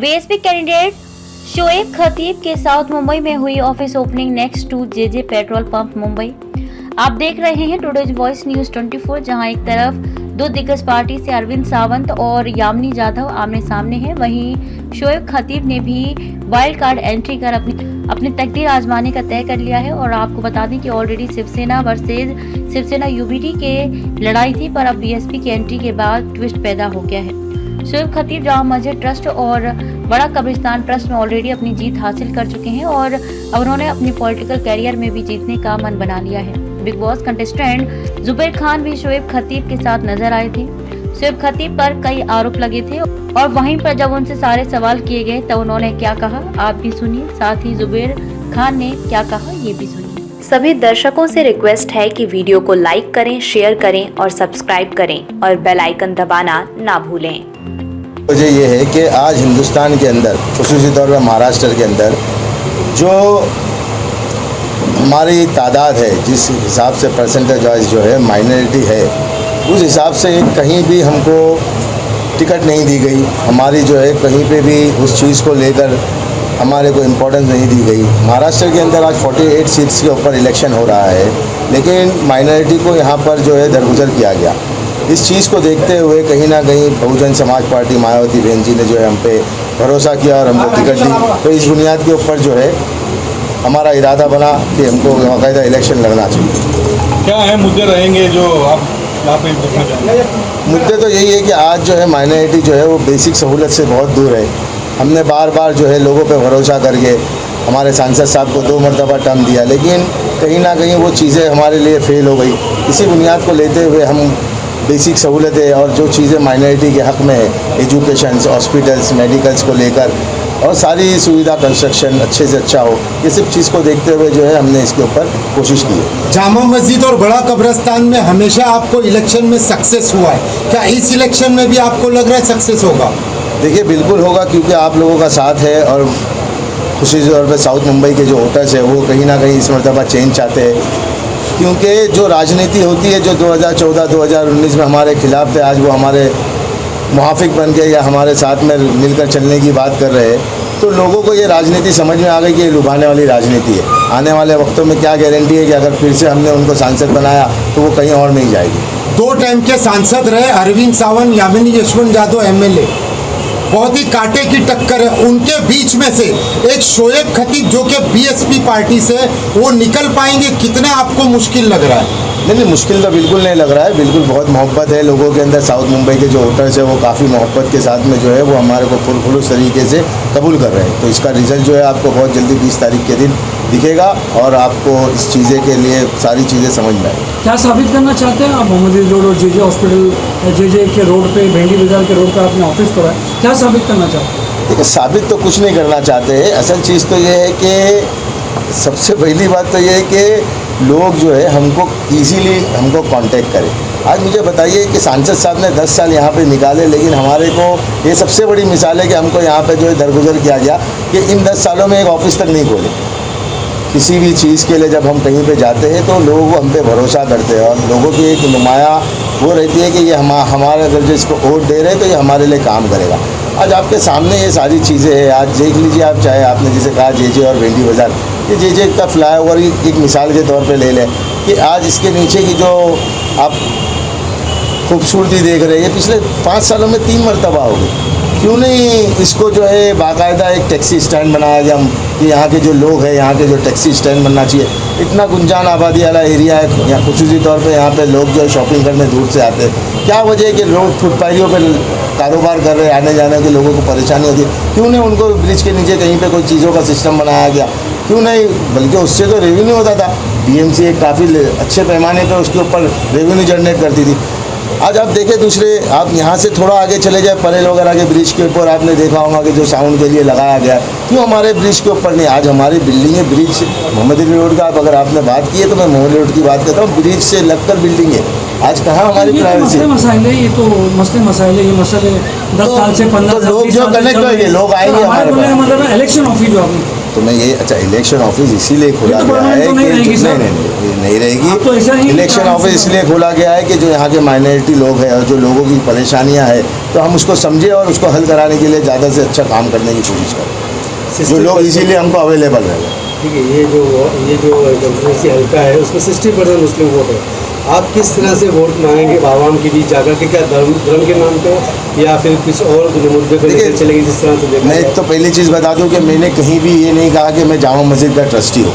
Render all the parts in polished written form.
BSP candidate Shoaib खतीब के south Mumbai में हुई office opening next to JJ petrol pump Mumbai. आप देख रहे हैं टुडेज वॉइस न्यूज 24, जहां एक तरफ दो दिग्गज पार्टी से अरविंद सावंत और यामिनी जाधव आमने सामने हैं, वहीं शोएब खतीब ने भी वाइल्ड कार्ड एंट्री कर अपनी तकदीर आजमाने का तय कर लिया है। और आपको बता दें कि already Shiv Sena versus Shiv Sena UBT के लड़ाई थी, पर अब बीएसपी की एंट्री के बाद ट्विस्ट पैदा हो गया है। शोएब खतीब जामा मस्जिद ट्रस्ट और बड़ा कब्रिस्तान ट्रस्ट में ऑलरेडी अपनी जीत हासिल कर चुके हैं और अब उन्होंने अपनी पॉलिटिकल कैरियर में भी जीतने का मन बना लिया है। Big boss contestant Zubair Khan भी शोएब खतीब के साथ नजर आए थे। शोएब खतीब पर कई आरोप लगे थे और वहीं पर जब उनसे सारे सवाल किए गए तो उन्होंने क्या कहा, आप भी सुनिए। साथ ही जुबैर खान ने क्या कहा, ये भी सुनिए। सभी दर्शकों से रिक्वेस्ट है कि वीडियो को लाइक करें, शेयर करें और सब्सक्राइब करें और बेल आइकन दबाना ना भूलें। वजह ये है कि आज हिंदुस्तान के अंदर, ख़ुसूसी तौर पर महाराष्ट्र के अंदर जो हमारी तादाद है, जिस हिसाब से परसेंटेज वाइज जो है माइनॉरिटी है, उस हिसाब से कहीं भी हमको टिकट नहीं दी गई। हमारी जो है कहीं पे भी उस चीज़ को लेकर हमारे को इम्पोर्टेंस नहीं दी गई। महाराष्ट्र के अंदर आज 48 सीट्स के ऊपर इलेक्शन हो रहा है, लेकिन माइनॉरिटी को यहाँ पर जो है दरगुजर किया गया। इस चीज़ को देखते हुए कहीं ना कहीं बहुजन समाज पार्टी मायावती बहन जी ने जो है हम पे भरोसा किया और हमको टिकट दी। तो इस बुनियाद के ऊपर जो है हमारा इरादा बना कि हमको बाकायदा इलेक्शन लड़ना चाहिए। क्या है मुद्दे रहेंगे जो आप यहाँ पे देखना चाहेंगे? मुद्दे तो यही है कि आज जो है माइनॉरिटी जो है वो बेसिक सहूलत से बहुत दूर है। हमने बार बार जो है लोगों पे भरोसा करके हमारे सांसद साहब को 2 मरतबा टर्म दिया, लेकिन कहीं ना कहीं वो चीज़ें हमारे लिए फेल हो गई। इसी बुनियाद को लेते हुए हम बेसिक सहूलतें और जो चीज़ें माइनॉरिटी के हक़ में है, एजुकेशन, हॉस्पिटल्स, मेडिकल्स को लेकर और सारी सुविधा, कंस्ट्रक्शन अच्छे से अच्छा हो, ये सब चीज़ को देखते हुए जो है हमने इसके ऊपर कोशिश की है। जामा मस्जिद और बड़ा कब्रिस्तान में हमेशा आपको इलेक्शन में सक्सेस हुआ है, क्या इस इलेक्शन में भी आपको लग रहा है सक्सेस होगा? देखिए, बिल्कुल होगा, क्योंकि आप लोगों का साथ है और खुशी तौर पर साउथ मुंबई के जो वोटर्स है वो कहीं ना कहीं इस मरतबा चेंज चाहते हैं, क्योंकि जो राजनीति होती है जो 2014-2019 में हमारे खिलाफ थे, आज वो हमारे मुहाफिक बन के या हमारे साथ में मिलकर चलने की बात कर रहे हैं। तो लोगों को ये राजनीति समझ में आ गई कि ये लुभाने वाली राजनीति है। आने वाले वक्तों में क्या गारंटी है कि अगर फिर से हमने उनको सांसद बनाया तो वो कहीं और नहीं जाएगी। 2 टाइम के सांसद रहे अरविंद सावंत, यामिनी जाधव एमएलए, बहुत ही कांटे की टक्कर है। उनके बीच में से एक शोएब खतीब जो कि बीएसपी पार्टी से, वो निकल पाएंगे? कितना आपको मुश्किल लग रहा है? नहीं, मुश्किल तो बिल्कुल नहीं लग रहा है। बिल्कुल बहुत मोहब्बत है लोगों के अंदर। साउथ मुंबई के जो वोटर्स है वो काफ़ी मोहब्बत के साथ में जो है वो हमारे को पुरखुलूस तरीके से कबूल कर रहे हैं। तो इसका रिजल्ट जो है आपको बहुत जल्दी 20 तारीख के दिन दिखेगा और आपको इस चीज़ें के लिए सारी चीज़ें समझ में आएगी। क्या साबित करना चाहते हैं आप? मोहम्मद रोड और जेजे हॉस्पिटल, जेजे के रोड पे, भेंडी बाजार के रोड पर आपने ऑफिस खोला है, क्या साबित करना चाहते हैं? देखिए, साबित तो कुछ नहीं करना चाहते हैं। असल चीज़ तो ये है कि सबसे पहली बात तो ये है कि लोग जो है हमको ईजीली हमको कांटेक्ट करें। आज मुझे बताइए कि सांसद साहब ने 10 साल यहाँ पे निकाले, लेकिन हमारे को ये सबसे बड़ी मिसाल है कि हमको यहाँ पे जो है दरगुजर किया गया कि इन 10 सालों में एक ऑफिस तक नहीं खोले। किसी भी चीज़ के लिए जब हम कहीं पे जाते हैं तो लोग हम पे भरोसा करते हैं और लोगों की एक नुमाया वो रहती है कि ये हमारे अगर जो इसको वोट दे रहे हैं तो ये हमारे लिए काम करेगा। आज आपके सामने ये सारी चीज़ें हैं। आज देख लीजिए आप, चाहे आपने जैसे कहा जेजे और भेंडी बाज़ार, ये जेजे का फ्लाईओवर एक मिसाल के तौर पे ले लें कि आज इसके नीचे की जो आप खूबसूरती देख रहे हैं, ये पिछले 5 सालों में 3 मरतबा हो गई। क्यों नहीं इसको जो है बाकायदा एक टैक्सी स्टैंड बनाया गया कि यहाँ के जो लोग हैं, यहाँ के जो टैक्सी स्टैंड बनना चाहिए। इतना गुंजान आबादी वाला एरिया है, यहाँ खुसूसी तौर पे यहाँ पे लोग जो है शॉपिंग करने दूर से आते हैं। क्या वजह है कि लोग फुटपाथियों पे कारोबार कर रहे हैं, आने जाने के लोगों को परेशानी होती है। क्यों नहीं उनको ब्रिज के नीचे कहीं पे कोई चीज़ों का सिस्टम बनाया गया? क्यों नहीं? बल्कि उससे तो रेवेन्यू होता था। बीएमसी एक काफ़ी अच्छे पैमाने पर उसके ऊपर रेवेन्यू जनरेट करती थी। आज आप देखें दूसरे, आप यहाँ से थोड़ा आगे चले जाए परेल वगैरह के ब्रिज के ऊपर, आपने देखा होगा कि जो साउंड के लिए लगाया गया, क्यों हमारे ब्रिज के ऊपर नहीं? आज हमारी बिल्डिंग है, ब्रिज मोहम्मद रोड का अगर आपने बात की है तो मैं मोहम्मद रोड की बात करता हूँ, ब्रिज से लगकर बिल्डिंग है। आज कहाँ हमारी प्राइवेसी? मसाइल है, ये तो मसले मसाइल है, ये मसले 10 साल से 15 लोग जो कनेक्ट होंगे, लोग आएंगे हमारे पास। मतलब इलेक्शन ऑफिस जो तो मैं ये अच्छा इलेक्शन ऑफिस इसीलिए खोला ये तो गया है परमानेंट तो नहीं रहेगी, कि सर। नहीं अब तो रहेगी। ऐसा ही इलेक्शन काम ऑफिस से- इसलिए खोला गया है कि जो यहाँ के माइनॉरिटी लोग हैं और जो लोगों की परेशानियाँ हैं तो हम उसको समझें और उसको हल कराने के लिए ज़्यादा से अच्छा काम करने की कोशिश करें, जो लोग इसीलिए हमको अवेलेबल रहेगा। ठीक है, ये जो कंट्रोवर्सी हल्का है उसमें 60% मुस्लिम वोट है। आप किस तरह से वोट मांगेंगे आवाम के बीच जाकर के, क्या धर्म के नाम पे या फिर कुछ और मुद्दे पर लेकर चलेंगे जिस तरह से देखा मैं जाए? तो पहली चीज़ बता दूं कि मैंने कहीं भी ये नहीं कहा कि मैं जामा मस्जिद का ट्रस्टी हूँ।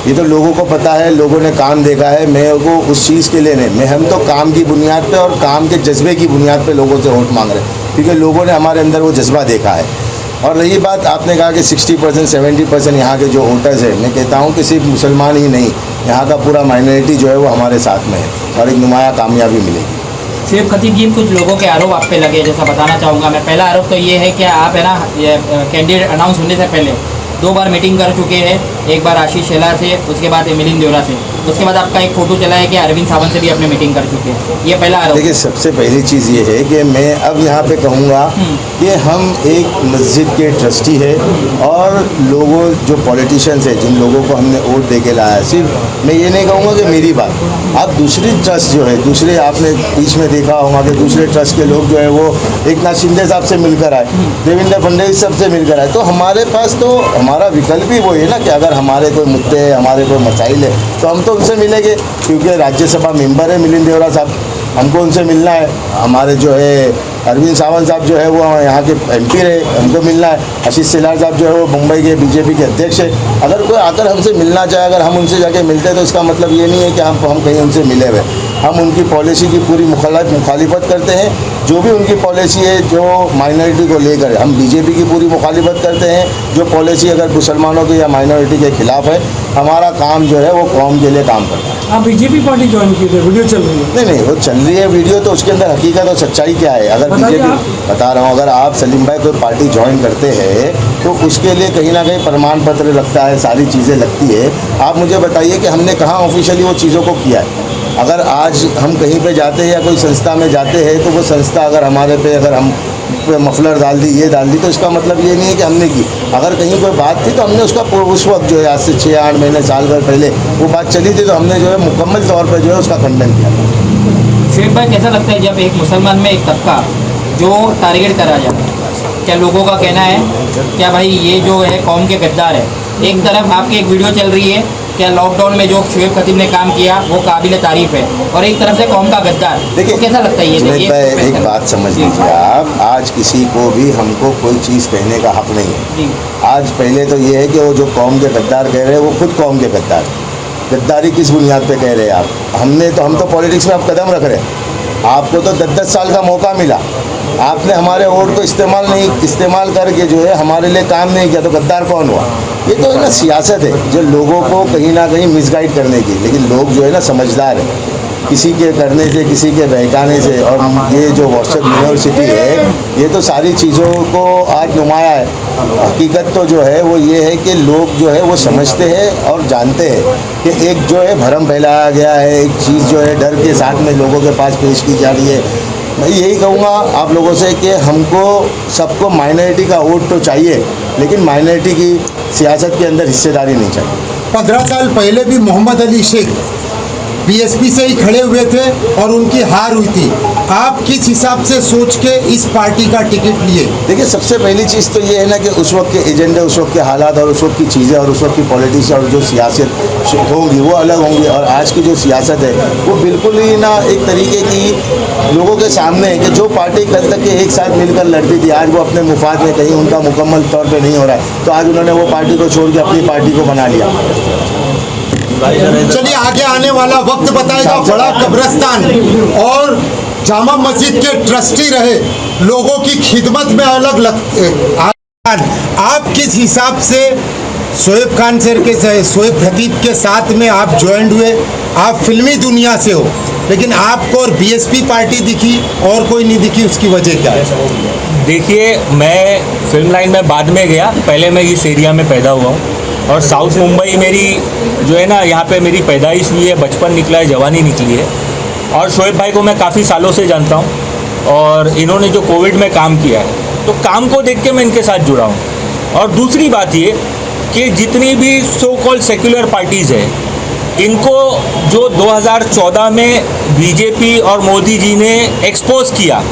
ये तो लोगों को पता है, लोगों ने काम देखा है, मैं वो उस चीज़ के लिए नहीं, हम तो काम की बुनियाद पे और काम के जज्बे की बुनियाद पे लोगों से वोट मांग रहे हैं, क्योंकि लोगों ने हमारे अंदर वो जज्बा देखा है। और रही बात आपने कहा कि 60% 70% यहाँ के जो वोटर्स हैं, मैं कहता हूँ कि सिर्फ मुसलमान ही नहीं, यहाँ का पूरा माइनॉरिटी जो है वो हमारे साथ में है और एक नुमाया कामयाबी मिलेगी। शुएब खतीब जी, कुछ लोगों के आरोप आप पे लगे, जैसा बताना चाहूँगा मैं। पहला आरोप तो ये है कि आप है ना ये कैंडिडेट अनाउंस होने से पहले 2 बार मीटिंग कर चुके हैं, एक बार आशीष शेलार से, उसके बाद मिलिंद देवरा से, उसके बाद आपका एक फ़ोटो चला है कि अरविंद सावंत से भी आपने मीटिंग कर चुके हैं। ये पहला आरोप। देखिए, सबसे पहली चीज़ ये है कि मैं अब यहाँ पे कहूँगा कि हम एक मस्जिद के ट्रस्टी है और लोगों जो पॉलिटिशियंस है, जिन लोगों को हमने वोट दे के लाया, सिर्फ मैं ये नहीं कहूँगा कि मेरी बात, अब दूसरी ट्रस्ट जो है, दूसरे आपने बीच में देखा होगा कि दूसरे ट्रस्ट के लोग जो है वो एकनाथ शिंदे साहब से मिलकर आए, देवेंद्र फडणवीस साहब से मिलकर आए। तो हमारे पास तो हमारा विकल्प ही वो है ना कि अगर हमारे कोई मुद्दे है, हमारे कोई मसाइल है तो हम तो उनसे मिलेंगे, क्योंकि राज्यसभा मेंबर है मिलिंद देवरा साहब, हमको उनसे मिलना है। हमारे जो है अरविंद सावंत साहब जो है वो यहाँ के MP रहे, हमको मिलना है। आशीष शेलार साहब जो है वो मुंबई के BJP के अध्यक्ष है। अगर कोई आकर हमसे मिलना चाहे, अगर हम उनसे जाके मिलते हैं तो इसका मतलब ये नहीं है कि हम कहीं उनसे मिले हुए। हम उनकी पॉलिसी की पूरी मुखालिफत करते हैं, जो भी उनकी पॉलिसी है जो माइनॉरिटी को लेकर, हम BJP की पूरी मुखालिफत करते हैं। जो पॉलिसी अगर मुसलमानों की या माइनॉरिटी के खिलाफ है, हमारा काम जो है वो कौम के लिए काम करना है। आप बीजेपी पार्टी ज्वाइन की थे, वीडियो चल रही है। नहीं, वो चल रही है वीडियो, तो उसके अंदर हकीकत और सच्चाई क्या है? अगर बताइए बीजेपी, आप। बता रहा हूँ, अगर आप सलीम भाई कोई पार्टी ज्वाइन करते हैं तो उसके लिए कहीं ना कहीं प्रमाण पत्र लगता है, सारी चीज़ें लगती है। आप मुझे बताइए कि हमने कहाँ ऑफिशियली वो चीज़ों को किया है। अगर आज हम कहीं पे जाते हैं या कोई संस्था में जाते हैं तो वो संस्था अगर हमारे पे, अगर हम पे मफलर डाल दी, ये डाल दी, तो इसका मतलब ये नहीं है कि हमने की। अगर कहीं कोई बात थी तो हमने उसका उस वक्त जो है, आज से 6-8 महीने साल भर पहले वो बात चली थी, तो हमने जो है मुकम्मल तौर पर जो है उसका खंडन किया था। शुएब भाई, कैसा लगता है जब एक मुसलमान में एक तबका जो टारगेट करा जाता है, क्या लोगों का कहना है क्या भाई ये जो है कौम के गद्दार है? एक तरफ आपकी एक वीडियो चल रही है क्या लॉकडाउन में जो शुएब खतीब ने काम किया वो काबिल तारीफ है, और एक तरफ से कौम का गद्दार। देखिए, तो कैसा लगता है ये? जुनैद भाई, एक बात समझ लीजिए आप, आज किसी को भी हमको कोई चीज़ कहने का हक नहीं है। जी। आज पहले तो ये है कि वो जो कौम के गद्दार कह रहे हैं वो खुद कौम के गद्दार हैं। गद्दारी किस बुनियाद पे कह रहे हैं आप? हम तो पॉलिटिक्स में आप कदम रख रहे हैं। आपको तो 10-10 साल का मौका मिला, आपने हमारे वोट को इस्तेमाल करके जो है हमारे लिए काम नहीं किया, तो गद्दार कौन हुआ? ये तो है ना सियासत है जो लोगों को कहीं ना कहीं मिसगाइड करने की। लेकिन लोग जो है ना समझदार है, किसी के करने से, किसी के बहकाने से, और ये जो व्हाट्सएप यूनिवर्सिटी है ये तो सारी चीज़ों को आज नुमाया है। हकीकत तो जो है वो ये है कि लोग जो है वो समझते हैं और जानते हैं कि एक जो है भरम फैलाया गया है, एक चीज़ जो है डर के साथ में लोगों के पास पेश की जा रही है। मैं यही कहूँगा आप लोगों से कि हमको सबको माइनॉरिटी का वोट तो चाहिए, लेकिन माइनॉरिटी की सियासत के अंदर हिस्सेदारी नहीं चाहिए। 15 साल पहले भी मोहम्मद अली शेख BSP से ही खड़े हुए थे और उनकी हार हुई थी। आप किस हिसाब से सोच के इस पार्टी का टिकट लिए? देखिए, सबसे पहली चीज़ तो ये है ना कि उस वक्त के एजेंडे, उस वक्त के हालात और उस वक्त की चीज़ें और उस वक्त की पॉलिटिक्स और जो सियासत होंगी वो अलग होंगी, और आज की जो सियासत है वो बिल्कुल ही ना एक तरीके की लोगों के सामने है कि जो पार्टी कल तक के एक साथ मिलकर लड़ती थी, आज वो अपने मुफाद में कहीं उनका मुकम्मल तौर पर नहीं हो रहा है, तो आज उन्होंने वो पार्टी को छोड़ के अपनी पार्टी को बना लिया। चलिए, आगे आने वाला वक्त बताएगा। बड़ा कब्रिस्तान और जामा मस्जिद के ट्रस्टी रहे, लोगों की खिदमत में आप किस हिसाब से शोएब खतीब के साथ में आप ज्वाइन हुए? आप फिल्मी दुनिया से हो, लेकिन आपको और BSP पार्टी दिखी और कोई नहीं दिखी, उसकी वजह क्या है? देखिए, मैं फिल्म लाइन में बाद में गया, पहले मैं इस एरिया में पैदा हुआ हूँ और साउथ मुंबई मेरी जो है ना, यहाँ पे मेरी पैदाइश हुई है, बचपन निकला है, जवानी निकली है। और शोएब भाई को मैं काफ़ी सालों से जानता हूँ और इन्होंने जो कोविड में काम किया है, तो काम को देख के मैं इनके साथ जुड़ा हूँ। और दूसरी बात ये कि जितनी भी सो कॉल्ड सेक्युलर पार्टीज़ है, इनको जो 2014 में बीजेपी और मोदी जी ने एक्सपोज किया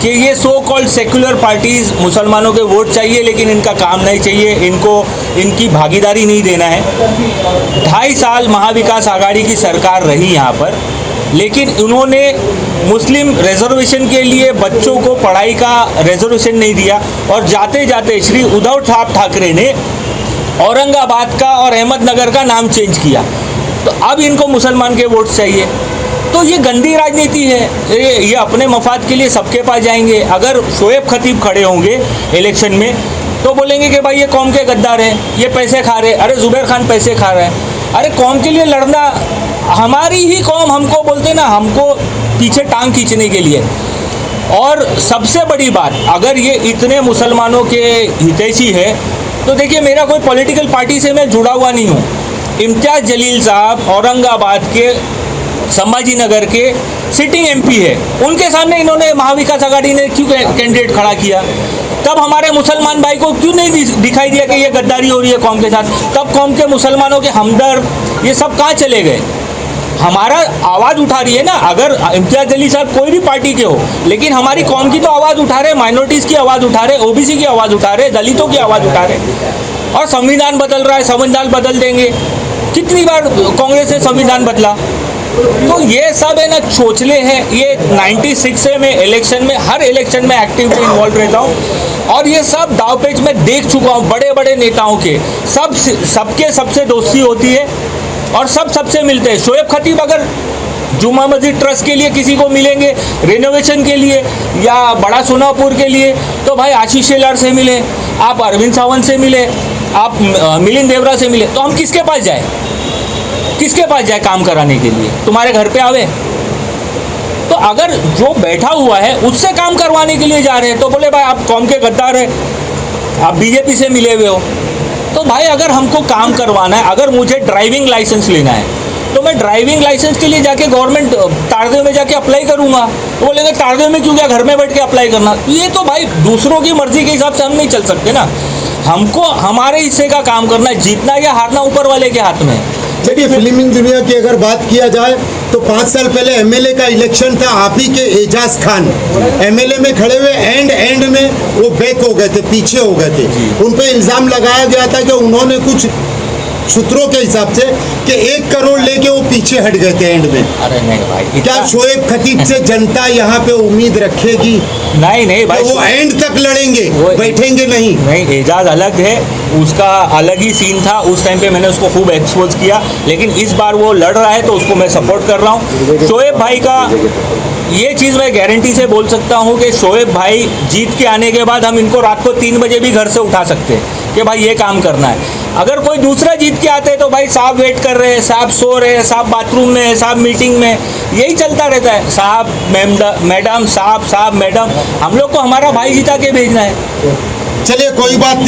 कि ये सो कॉल्ड सेक्युलर पार्टीज़ मुसलमानों के वोट चाहिए लेकिन इनका काम नहीं चाहिए, इनको इनकी भागीदारी नहीं देना है। 2.5 साल महाविकास आघाड़ी की सरकार रही यहाँ पर, लेकिन उन्होंने मुस्लिम रिजर्वेशन के लिए बच्चों को पढ़ाई का रिजर्वेशन नहीं दिया और जाते जाते श्री उद्धव ठाकरे ने औरंगाबाद का और अहमदनगर का नाम चेंज किया। तो अब इनको मुसलमान के वोट चाहिए। तो ये गंदी राजनीति है, ये अपने मफाद के लिए सबके पास जाएंगे। अगर शोएब खतीब खड़े होंगे इलेक्शन में तो बोलेंगे कि भाई ये कौम के गद्दार हैं, ये पैसे खा रहे, अरे जुबैर खान पैसे खा रहा है। अरे कौम के लिए लड़ना, हमारी ही कौम हमको बोलते ना, हमको पीछे टांग खींचने के लिए। और सबसे बड़ी बात, अगर ये इतने मुसलमानों के हितैषी है तो देखिए, मेरा कोई पॉलिटिकल पार्टी से मैं जुड़ा हुआ नहीं हूँ। इम्तियाज़ जलील साहब औरंगाबाद के संभाजी नगर के सिटिंग एमपी है, उनके सामने इन्होंने महाविकास आघाड़ी ने क्यों कैंडिडेट खड़ा किया? तब हमारे मुसलमान भाई को क्यों नहीं दिखाई दिया कि ये गद्दारी हो रही है कौम के साथ? तब कौम के मुसलमानों के हमदर्द ये सब कहाँ चले गए? हमारा आवाज़ उठा रही है ना। अगर इम्तियाज़ जलील साहब कोई भी पार्टी के हो, लेकिन हमारी कौम की तो आवाज़ उठा रहे, माइनॉरिटीज़ की आवाज़ उठा रहे, ओबीसी की आवाज़ उठा रहे, दलितों की आवाज़ उठा रहे। और संविधान बदल रहा है, संविधान बदल देंगे। कितनी बार कांग्रेस ने संविधान बदला? तो ये सब है ना चोचले हैं। ये 96 से मैं इलेक्शन में, हर इलेक्शन में एक्टिवली इन्वॉल्व रहता हूँ और ये सब दावपेच में देख चुका हूँ। बड़े बड़े नेताओं के सबके सबसे दोस्ती होती है और सब सबसे मिलते हैं। शोएब खतीब अगर जुमा मस्जिद ट्रस्ट के लिए किसी को मिलेंगे, रिनोवेशन के लिए या बड़ा सोनापुर के लिए, तो भाई आशीष शेलार से मिले, आप अरविंद सावंत से मिले, आप मिलिंद देवरा से मिले, तो हम किसके पास जाए? किसके पास जाए काम कराने के लिए? तुम्हारे घर पे आवे? तो अगर जो बैठा हुआ है उससे काम करवाने के लिए जा रहे हैं तो बोले भाई आप कौम के गद्दार है, आप बीजेपी से मिले हुए हो। तो भाई अगर हमको काम करवाना है, अगर मुझे ड्राइविंग लाइसेंस लेना है तो मैं ड्राइविंग लाइसेंस के लिए जाके गवर्नमेंट तारदेव में जाके अप्लाई करूँगा। तो बोलेंगे तारदेव में क्यों, क्या घर में बैठ के अप्लाई करना? ये तो भाई दूसरों की मर्जी के हिसाब से हम नहीं चल सकते ना। हमको हमारे हिस्से का काम करना है, जीतना या हारना ऊपर वाले के हाथ में है। चलिए, फिल्मी दुनिया की अगर बात किया जाए तो 5 साल पहले एमएलए का इलेक्शन था, आप ही के एजाज खान एमएलए में खड़े हुए, एंड में वो बैक हो गए थे, पीछे हो गए थे। उन पे इल्ज़ाम लगाया गया था कि उन्होंने कुछ सूत्रों के हिसाब से कि 1 करोड़ लेके वो पीछे हट गए थे एंड में। अरे नहीं भाई, क्या शोएब खतीब से जनता यहाँ पे उम्मीद रखेगी? नहीं भाई, तो वो एंड तक लड़ेंगे, बैठेंगे नहीं। एजाज अलग है, उसका अलग ही सीन था। उस टाइम पे मैंने उसको खूब एक्सपोज किया, लेकिन इस बार वो लड़ रहा है तो उसको मैं सपोर्ट कर रहा हूँ। शोएब भाई का ये चीज़ मैं गारंटी से बोल सकता हूँ कि शोएब भाई जीत के आने के बाद हम इनको रात को 3 बजे भी घर से उठा सकते हैं कि भाई ये काम करना है। अगर कोई दूसरा जीत के आते हैं तो भाई साहब वेट कर रहे हैं, साहब सो रहे हैं, साहब बाथरूम में है, साहब मीटिंग में, यही चलता रहता है। साहब मैडम, साहब मैडम, हम लोग को हमारा भाई जिता के भेजना है। चलिए, कोई बात नहीं।